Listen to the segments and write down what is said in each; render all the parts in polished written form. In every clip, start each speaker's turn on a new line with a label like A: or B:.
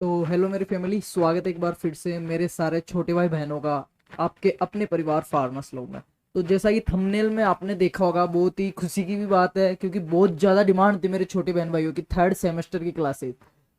A: तो हेलो मेरी फैमिली, स्वागत है एक बार फिर से मेरे सारे छोटे भाई बहनों का आपके अपने परिवार फार्मर्स लोग में। तो जैसा कि थंबनेल में आपने देखा होगा, बहुत ही खुशी की भी बात है क्योंकि बहुत ज़्यादा डिमांड थी मेरे छोटे बहन भाइयों की थर्ड सेमेस्टर की क्लासेस।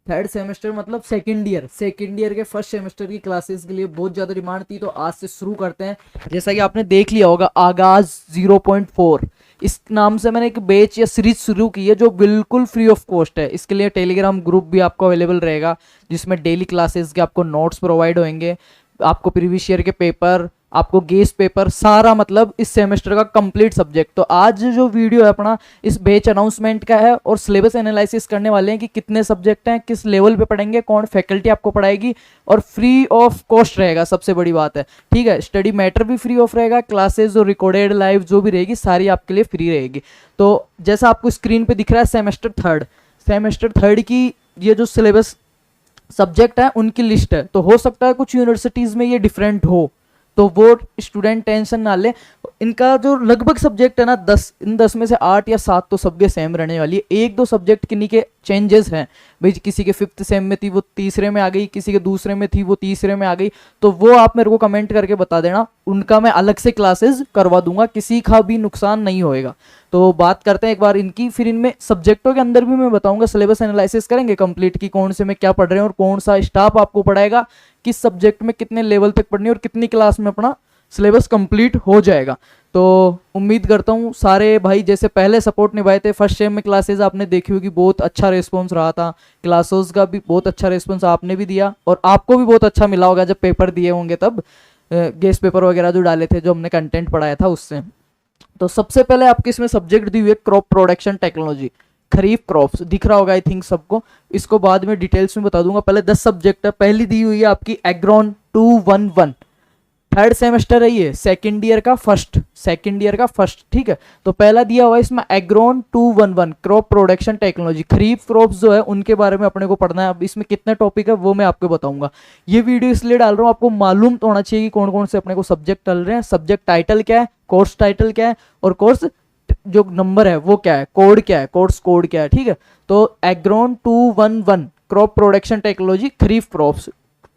A: थर्ड सेमेस्टर मतलब सेकेंड ईयर के फर्स्ट सेमेस्टर की क्लासेस के लिए बहुत ज़्यादा डिमांड थी। तो आज से शुरू करते हैं। जैसा कि आपने देख लिया होगा, आगाज 0.4 इस नाम से मैंने एक बैच या सीरीज शुरू की है जो बिल्कुल फ्री ऑफ कॉस्ट है। इसके लिए टेलीग्राम ग्रुप भी आपको अवेलेबल रहेगा जिसमें डेली क्लासेस के आपको नोट्स प्रोवाइड होंगे, आपको प्रीवियस ईयर के पेपर, आपको गेस्ट पेपर, सारा मतलब इस सेमेस्टर का कंप्लीट सब्जेक्ट। तो आज जो वीडियो है अपना इस बैच अनाउंसमेंट का है और सिलेबस एनालिसिस करने वाले हैं कि कितने सब्जेक्ट हैं, किस लेवल पे पढ़ेंगे, कौन फैकल्टी आपको पढ़ाएगी और फ्री ऑफ कॉस्ट रहेगा। सबसे बड़ी बात है, ठीक है, स्टडी मैटर भी फ्री ऑफ रहेगा, क्लासेस जो रिकॉर्डेड लाइव जो भी रहेगी सारी आपके लिए फ्री रहेगी। तो जैसा आपको स्क्रीन पे दिख रहा है, सेमेस्टर थर्ड की ये जो सिलेबस सब्जेक्ट है उनकी लिस्ट है। तो हो सकता है कुछ यूनिवर्सिटीज में ये डिफरेंट हो, तो वो स्टूडेंट टेंशन ना ले। इनका जो लगभग सब्जेक्ट है ना 10, इन 10 में से 8 या 7 तो सबके सेम रहने वाली है। एक दो सब्जेक्ट किन्हीं के चेंजेस हैं भाई, किसी के फिफ्थ सेम में थी वो तीसरे में आ गई, किसी के दूसरे में थी वो तीसरे में आ गई। तो वो आप मेरे को कमेंट करके बता देना, उनका मैं अलग से क्लासेस करवा दूंगा, किसी का भी नुकसान नहीं होएगा। तो बात करते हैं एक बार इनकी, फिर इनमें सब्जेक्टों के अंदर भी मैं बताऊंगा, सिलेबस एनालिसिस करेंगे कंप्लीट की कौन से में क्या पढ़ रहे हैं और कौन सा स्टाफ आपको पढ़ाएगा, किस सब्जेक्ट में कितने लेवल तक पढ़नी है और कितनी क्लास में अपना सिलेबस कंप्लीट हो जाएगा। तो उम्मीद करता हूँ सारे भाई जैसे पहले सपोर्ट निभाए थे, फर्स्ट सेम में क्लासेस आपने देखी होगी, बहुत अच्छा रिस्पॉन्स रहा था, क्लासेस का भी बहुत अच्छा रिस्पॉन्स आपने भी दिया और आपको भी बहुत अच्छा मिला होगा जब पेपर दिए होंगे तब, गेस्ट पेपर वगैरह जो डाले थे, जो हमने कंटेंट पढ़ाया था उससे। तो सबसे पहले आपके इसमें सब्जेक्ट दी हुई है क्रॉप प्रोडक्शन टेक्नोलॉजी, खरीफ क्रॉप्स दिख रहा होगा आई थिंक सबको। इसको बाद में डिटेल्स में बता दूंगा, पहले 10 सब्जेक्ट है। पहली दी हुई है आपकी एग्रॉन 211, थर्ड सेमेस्टर है ये, सेकेंड ईयर का फर्स्ट, ठीक है। तो पहला दिया हुआ है इसमें एग्रोन 211 क्रॉप प्रोडक्शन टेक्नोलॉजी, खरीफ क्रॉप्स जो है उनके बारे में अपने को पढ़ना है। अब इसमें कितने टॉपिक है वो मैं आपको बताऊंगा। ये वीडियो इसलिए डाल रहा हूँ, आपको मालूम तो होना चाहिए कि कौन कौन से अपने को सब्जेक्ट चल रहे हैं, सब्जेक्ट टाइटल क्या है, कोर्स टाइटल क्या है और कोर्स जो नंबर है वो क्या है, कोड क्या है, कोर्स कोड क्या है, ठीक है। तो एग्रोन 211 क्रॉप प्रोडक्शन टेक्नोलॉजी खरीफ क्रॉप्स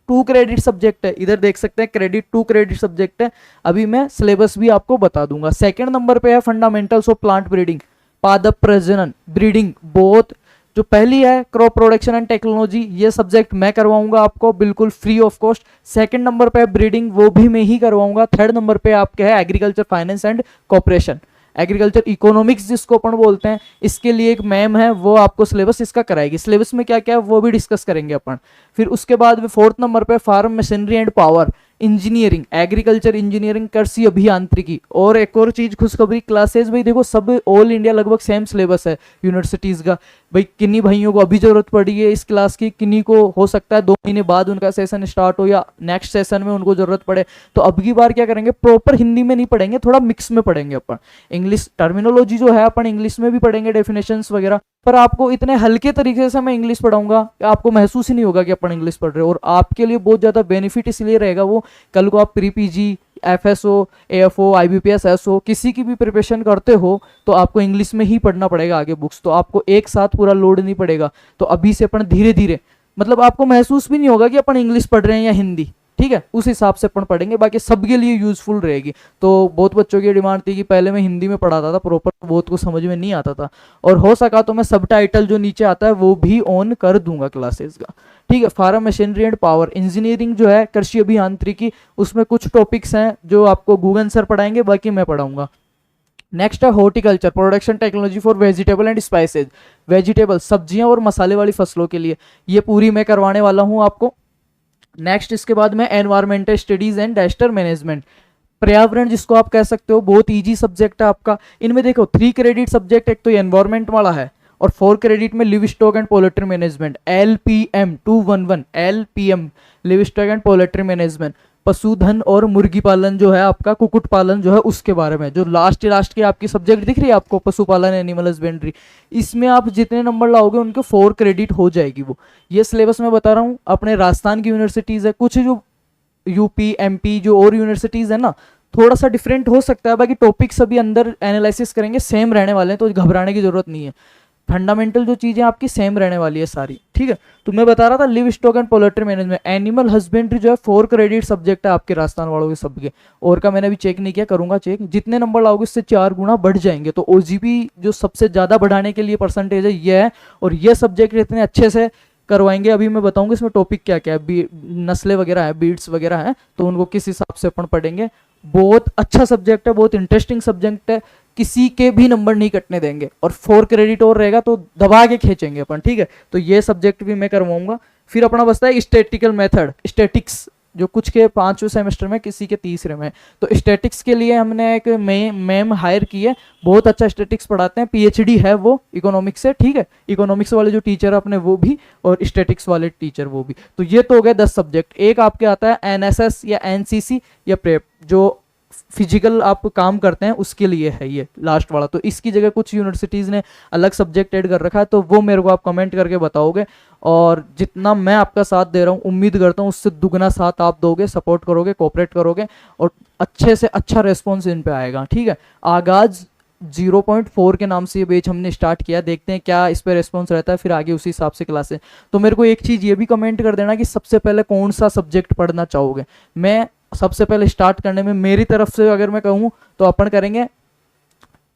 A: 2 क्रेडिट सब्जेक्ट है, इधर देख सकते हैं क्रेडिट 2 क्रेडिट सब्जेक्ट है। अभी मैं सिलेबस भी आपको बता दूंगा। सेकंड नंबर पे है फंडामेंटल्स ऑफ प्लांट ब्रीडिंग, पादप प्रजनन ब्रीडिंग, बहुत जो पहली है क्रॉप प्रोडक्शन एंड टेक्नोलॉजी, ये सब्जेक्ट मैं करवाऊंगा आपको बिल्कुल free of cost. Second number पे है ब्रीडिंग, वो भी मैं ही करवाऊंगा। थर्ड नंबर पे आपके है agriculture finance and cooperation, agriculture economics जिसको अपन बोलते हैं, इसके लिए एक मैम है वो आपको सिलेबस इसका कराएगी। सिलेबस में क्या क्या है वो भी डिस्कस करेंगे अपन। फिर उसके बाद में फोर्थ नंबर पे farm machinery and power engineering, agriculture engineering, कृषि अभियांत्रिकी। और एक और चीज खुशखबरी, क्लासेस भाई देखो सब ऑल इंडिया लगभग सेम सिलेबस है यूनिवर्सिटीज का। भाई किन्हीं भाइयों को अभी जरूरत पड़ी है इस क्लास की, किन्हीं को हो सकता है 2 महीने बाद उनका सेशन स्टार्ट हो या नेक्स्ट सेशन में उनको जरूरत पड़े। तो अब की बार क्या करेंगे, प्रॉपर हिंदी में नहीं पढ़ेंगे, थोड़ा मिक्स में पढ़ेंगे अपन। इंग्लिश टर्मिनोलॉजी जो है अपन इंग्लिश में भी पढ़ेंगे, डेफिनेशंस वगैरह, पर आपको इतने हल्के तरीके से मैं इंग्लिश पढ़ाऊंगा कि आपको महसूस ही नहीं होगा कि अपन इंग्लिश पढ़ रहे हो। और आपके लिए बहुत ज़्यादा बेनिफिट इसलिए रहेगा वो, कल को आप pre PG, FSO, AFO, IBPS, SO किसी की भी प्रिपरेशन करते हो तो आपको इंग्लिश में ही पढ़ना पड़ेगा आगे बुक्स, तो आपको एक साथ पूरा लोड नहीं पड़ेगा। तो अभी से अपन धीरे धीरे, मतलब आपको महसूस भी नहीं होगा कि अपन इंग्लिश पढ़ रहे हैं या हिंदी, ठीक है, उस हिसाब से अपन पढ़ेंगे, बाकी सबके लिए यूजफुल रहेगी। तो बहुत बच्चों की डिमांड थी कि पहले मैं हिंदी में पढ़ाता था प्रॉपर, बहुत कुछ समझ में नहीं आता था, और हो सका तो मैं सब टाइटल जो नीचे आता है वो भी ऑन कर दूंगा क्लासेस का, ठीक है। Farm machinery and power engineering जो है कृषि अभियांत्रिकी, उसमें कुछ टॉपिक्स हैं जो आपको गूगल सर पढ़ाएंगे, बाकी मैं पढ़ाऊंगा। नेक्स्ट है horticulture production technology for vegetable and spices, vegetable सब्जियां और मसाले वाली फसलों के लिए, ये पूरी मैं करवाने वाला हूं आपको। नेक्स्ट इसके बाद में environmental studies and disaster management, पर्यावरण जिसको आप कह सकते हो, बहुत इजी सब्जेक्ट है आपका। इनमें देखो 3 क्रेडिट सब्जेक्ट, एक तो एनवायरमेंट वाला है और 4 क्रेडिट में live stock and poultry management, LPM 211, LPM live stock and poultry management, पशुधन और मुर्गी पालन जो है आपका, कुक्कुट पालन जो है उसके बारे में, जो लास्ट की आपकी सब्जेक्ट दिख रही है आपको पशुपालन एनिमल हस्बेंड्री, इसमें आप जितने नंबर लाओगे उनके 4 क्रेडिट हो जाएगी वो। ये सिलेबस मैं बता रहा हूँ, अपने राजस्थान की यूनिवर्सिटीज़ है, कुछ जो यूपी एमपी जो और यूनिवर्सिटीज़ है ना, थोड़ा सा डिफरेंट हो सकता है, बाकी टॉपिक्स अभी अंदर एनालिसिस करेंगे सेम रहने वाले हैं, तो घबराने की जरूरत नहीं है। फंडामेंटल जो चीजें आपकी सेम रहने वाली है सारी, ठीक है। तो मैं बता रहा था live stock and poultry management, animal husbandry जो है 4 क्रेडिट सब्जेक्ट है आपके राजस्थान वालों के सबके, और का मैंने अभी चेक नहीं किया, करूंगा चेक। जितने नंबर लाओगे उससे 4 गुना बढ़ जाएंगे। तो ओजीपी जो सबसे ज्यादा बढ़ाने के लिए परसेंटेज है ये है, और ये सब्जेक्ट इतने अच्छे से करवाएंगे। अभी मैं बताऊंगा इसमें टॉपिक क्या क्या है, नस्लें वगैरह है, बीड्स वगैरह है, तो उनको किस हिसाब से अपन पढ़ेंगे। बहुत अच्छा सब्जेक्ट है, बहुत इंटरेस्टिंग सब्जेक्ट है, किसी के भी नंबर नहीं कटने देंगे, और 4 क्रेडिट और रहेगा तो दबा के खींचेंगे अपन, ठीक है। तो ये सब्जेक्ट भी मैं करवाऊंगा। फिर अपना बचता है स्टैटिकल मेथड, स्टैटिक्स, जो कुछ के 5वें सेमेस्टर में, किसी के 3रे में। तो स्टैटिक्स के लिए हमने एक मैम हायर की है, बहुत अच्छा स्टैटिक्स पढ़ाते हैं, पीएचडी है वो इकोनॉमिक्स से, ठीक है। इकोनॉमिक्स वाले जो टीचर अपने वो भी, और स्टैटिक्स वाले टीचर वो भी। तो ये तो हो गए 10 सब्जेक्ट। एक आपके आता है एनएसएस या एनसीसी या प्रेप, जो फिजिकल आप काम करते हैं उसके लिए है ये लास्ट वाला। तो इसकी जगह कुछ यूनिवर्सिटीज़ ने अलग सब्जेक्ट ऐड कर रखा है, तो वो मेरे को आप कमेंट करके बताओगे। और जितना मैं आपका साथ दे रहा हूँ, उम्मीद करता हूँ उससे दुगना साथ आप दोगे, सपोर्ट करोगे, कोऑपरेट करोगे, और अच्छे से अच्छा रेस्पॉन्स इन पे आएगा, ठीक है। आगाज 0.4 के नाम से ये बैच हमने स्टार्ट किया, देखते हैं क्या इस पे रेस्पॉन्स रहता है, फिर आगे उसी हिसाब से क्लासेस। तो मेरे को एक चीज़ ये भी कमेंट कर देना कि सबसे पहले कौन सा सब्जेक्ट पढ़ना चाहोगे। मैं सबसे पहले स्टार्ट करने में मेरी तरफ से अगर मैं कहूँ तो अपन करेंगे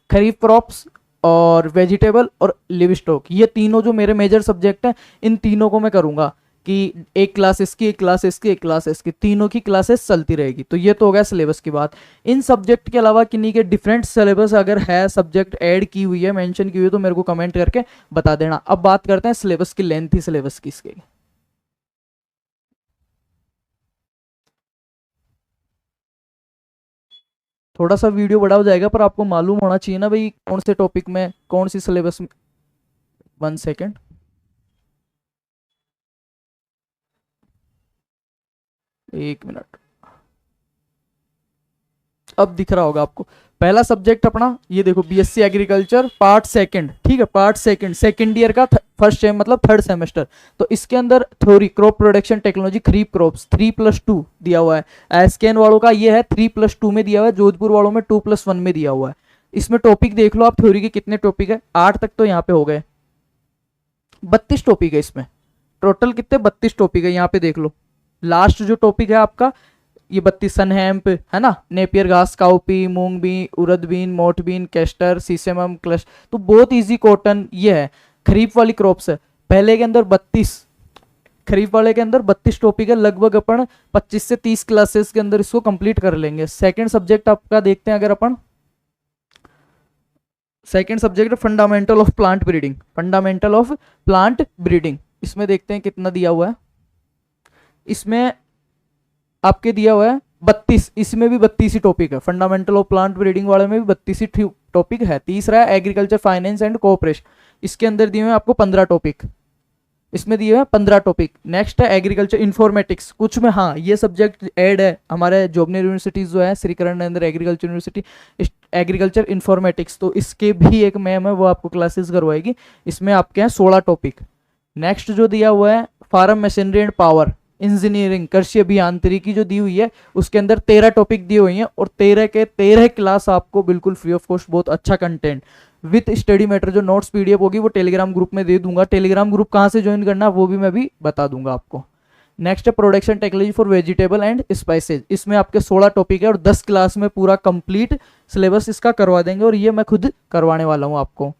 A: खरीफ क्रॉप्स और वेजिटेबल और लिव स्टॉक, ये तीनों जो मेरे मेजर सब्जेक्ट हैं, इन तीनों को मैं करूँगा कि एक क्लास इसकी, एक क्लास इसकी, एक क्लास इसकी, तीनों की क्लासेस चलती रहेगी। तो ये तो हो गया सिलेबस की बात। इन सब्जेक्ट के अलावा किन्हीं के डिफरेंट सिलेबस अगर है, सब्जेक्ट ऐड की हुई है, मेंशन की हुई है, तो मेरे को कमेंट करके बता देना। अब बात करते हैं सिलेबस की, लेंथ ही सिलेबस की इसके। थोड़ा सा वीडियो बड़ा हो जाएगा, पर आपको मालूम होना चाहिए ना भाई कौन से टॉपिक में कौन सी सिलेबस में। 1 सेकेंड, एक मिनट, अब दिख रहा होगा आपको। पहला सब्जेक्ट अपना ये देखो, बीएससी एग्रीकल्चर पार्ट सेकंड, ठीक है, पार्ट सेकंड, सेकंड ईयर का फर्स्ट सेम मतलब थर्ड सेमेस्टर। तो इसके अंदर थ्योरी, क्रॉप प्रोडक्शन टेक्नोलॉजी, खरीफ क्रॉप्स 3+2 दिया हुआ है। एसकेएन वालों का ये है 3+2 में दिया हुआ है, जोधपुर वालों में 2+1 में दिया हुआ है। इसमें टॉपिक देख लो आप, थ्योरी के कितने टॉपिक है, 8 तक तो यहाँ पे हो गए, 32 टॉपिक है इसमें टोटल, कितने 32 टॉपिक है यहाँ पे देख लो। लास्ट जो टॉपिक है आपका ये 32 सन हैम्प है ना, नेपियर घास, cowpea, moong bean, urad bean, moth bean, castor, sesamum, क्लश, तो बहुत इजी कॉटन ये है। खरीफ वाली क्रॉप्स है, पहले के अंदर 32, खरीफ वाले के अंदर 32 टॉपिक है, लगभग अपन 25 से 30 क्लासेस के अंदर इसको कंप्लीट कर लेंगे। सेकंड सब्जेक्ट आपका देखते हैं अगर अपन, second subject fundamental of plant breeding, fundamental of plant breeding, इसमें देखते हैं कितना दिया हुआ है। इसमें आपके दिया हुआ है 32, इसमें भी 32 ही टॉपिक है, फंडामेंटल ऑफ प्लांट ब्रीडिंग वाले में भी 32 ही टॉपिक है। तीसरा है एग्रीकल्चर फाइनेंस एंड कोऑपरेशन, इसके अंदर दिए हुए आपको 15 टॉपिक, इसमें दिए हुए 15 टॉपिक। नेक्स्ट है एग्रीकल्चर इन्फॉर्मेटिक्स, कुछ में हाँ ये सब्जेक्ट ऐड है हमारे जोबनेर यूनिवर्सिटीज जो है, Shri Karan Narendra agriculture university, agriculture informatics, तो इसके भी एक मैम है वो आपको क्लासेस करवाएगी। इसमें आपके हैं 16 टॉपिक। नेक्स्ट जो दिया हुआ है farm machinery and power engineering, कृषि अभियांत्रिकी जो दी हुई है, उसके अंदर 13 टॉपिक दिए हुए हैं, और 13 के 13 क्लास आपको बिल्कुल फ्री ऑफ कॉस्ट, बहुत अच्छा कंटेंट विथ स्टडी मैटर, जो नोट्स पीडीएफ होगी वो टेलीग्राम ग्रुप में दे दूंगा। टेलीग्राम ग्रुप कहाँ से ज्वाइन करना वो भी मैं भी बता दूंगा आपको। नेक्स्ट है production technology for vegetable and spices, इसमें आपके 16 टॉपिक है और 10 क्लास में पूरा कंप्लीट सिलेबस इसका करवा देंगे, और ये मैं खुद करवाने वाला हूँ आपको।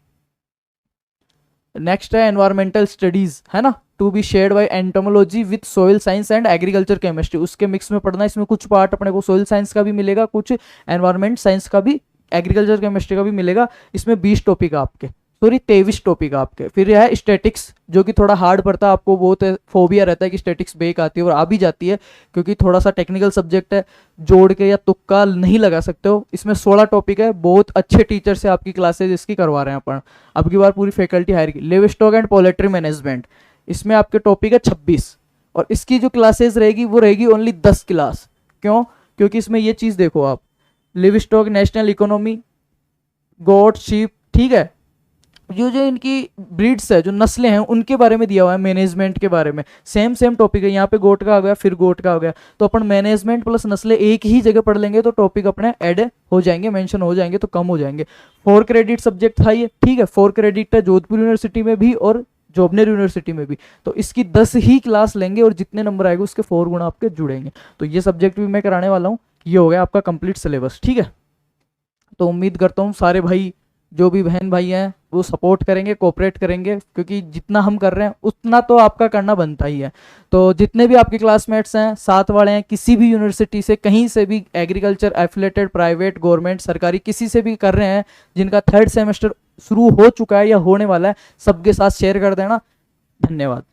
A: नेक्स्ट है एनवायरमेंटल स्टडीज, है ना, to be shared by entomology with soil science and agriculture chemistry, उसके मिक्स में पढ़ना। इसमें कुछ पार्ट अपने को सोइल साइंस का भी मिलेगा, कुछ एनवायरमेंट साइंस का भी, एग्रीकल्चर केमिस्ट्री का भी मिलेगा। इसमें 20 टॉपिक आपके, सॉरी 23 टॉपिक आपके। फिर यह है स्टैटिक्स, जो कि थोड़ा हार्ड पड़ता है आपको, बहुत फोबिया रहता है कि स्टैटिक्स बेक आती है, और आ भी जाती है क्योंकि थोड़ा सा टेक्निकल सब्जेक्ट है, जोड़ के या तुक्का नहीं लगा सकते हो। इसमें 16 टॉपिक है, बहुत अच्छे टीचर से आपकी क्लासेज इसकी करवा रहे हैं अपन, अब की बार पूरी फैकल्टी हायर की। Live stock and poultry management, इसमें आपके टॉपिक है 26, और इसकी जो क्लासेस रहेगी वो रहेगी ओनली 10 क्लास। क्यों? क्योंकि इसमें ये चीज़ देखो आप, लिव स्टॉक, नेशनल इकोनॉमी, गोट, शीप, ठीक है, जो इनकी ब्रीड्स है, जो नस्लें हैं, उनके बारे में दिया हुआ है, मैनेजमेंट के बारे में। सेम टॉपिक है, यहाँ पे गोट का आ गया, फिर गोट का आ गया, तो अपन मैनेजमेंट प्लस नस्लें एक ही जगह पढ़ लेंगे तो टॉपिक अपने ऐड हो जाएंगे, मेंशन हो जाएंगे, तो कम हो जाएंगे। 4 क्रेडिट सब्जेक्ट था ये, ठीक है, 4 क्रेडिट था जोधपुर यूनिवर्सिटी में भी और जोबनेर यूनिवर्सिटी में भी। तो इसकी 10 ही क्लास लेंगे और जितने नंबर आएंगे उसके 4 गुना आपके जुड़ेंगे। तो ये सब्जेक्ट भी मैं कराने वाला हूँ। ये हो गया आपका कंप्लीट सिलेबस, ठीक है। तो उम्मीद करता हूँ सारे भाई, जो भी बहन भाई हैं, वो सपोर्ट करेंगे, कोऑपरेट करेंगे, क्योंकि जितना हम कर रहे हैं उतना तो आपका करना बनता ही है। तो जितने भी आपके क्लासमेट्स हैं, साथ वाले हैं, किसी भी यूनिवर्सिटी से, कहीं से भी, एग्रीकल्चर एफिलेटेड, प्राइवेट, गवर्नमेंट, सरकारी, किसी से भी कर रहे हैं, जिनका 3rd सेमेस्टर शुरू हो चुका है या होने वाला है, सबके साथ शेयर कर देना। धन्यवाद।